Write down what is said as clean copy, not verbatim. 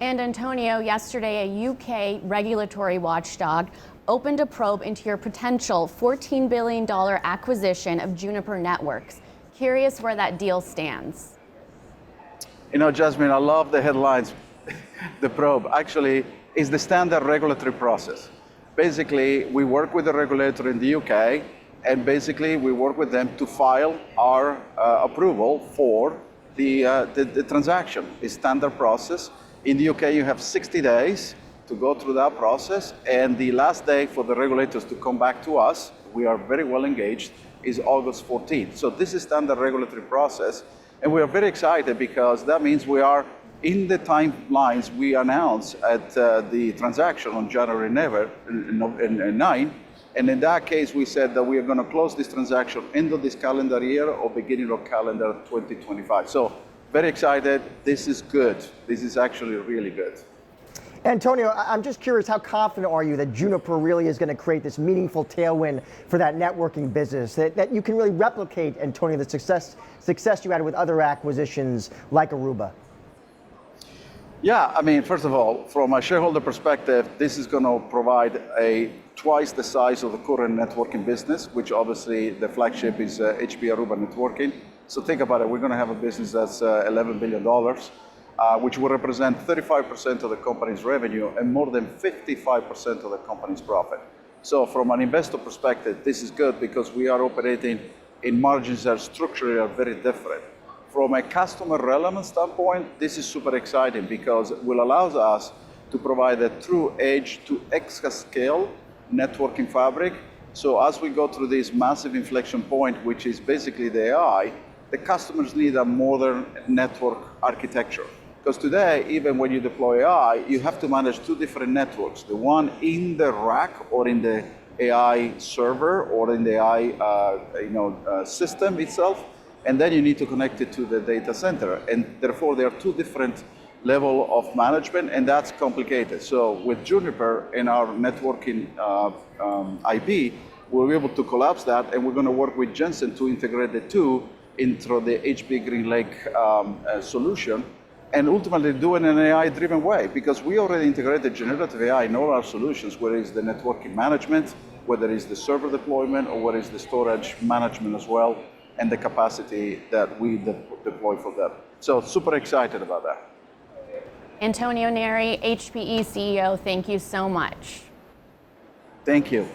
And Antonio, yesterday a UK regulatory watchdog opened a probe into your potential $14 billion acquisition of Juniper Networks. Curious where that deal stands. You know, Jasmine, I love the headlines. The probe actually is the standard regulatory process. Basically, we work with the regulator in the UK, and basically we work with them to file our approval for the transaction. It's standard process. In the UK, you have 60 days to go through that process, and the last day for the regulators to come back to us, we are very well engaged, is August 14th. So this is standard regulatory process, and we are very excited because that means we are in the timelines we announced at the transaction on January 9, and in that case we said that we are going to close this transaction end of this calendar year or beginning of calendar 2025. So very excited. This is good. This is actually really good. Antonio, I'm just curious, how confident are you that Juniper really is going to create this meaningful tailwind for that networking business, that you can really replicate, Antonio, the success you had with other acquisitions like Aruba? Yeah, I mean, first of all, from a shareholder perspective, this is going to provide twice the size of the current networking business, which obviously the flagship is HPE Aruba Networking. So think about it, we're going to have a business that's $11 billion, which will represent 35% of the company's revenue and more than 55% of the company's profit. So from an investor perspective, this is good because we are operating in margins that structurally are very different. From a customer relevance standpoint, this is super exciting because it will allow us to provide a true edge to exascale networking fabric. So as we go through this massive inflection point, which is basically the AI, the customers need a modern network architecture. Because today, even when you deploy AI, you have to manage two different networks. The one in the rack or in the AI server or in the AI system itself, and then you need to connect it to the data center. And therefore, there are two different levels of management, and that's complicated. So with Juniper and our networking IP, we'll be able to collapse that, and we're going to work with Jensen to integrate the two into the HPE GreenLake solution, and ultimately do it in an AI-driven way, because we already integrated generative AI in all our solutions, whether it's the networking management, whether it's the server deployment, or whether it's the storage management as well, and the capacity that we deploy for them. So super excited about that. Antonio Neri, HPE CEO, thank you so much. Thank you.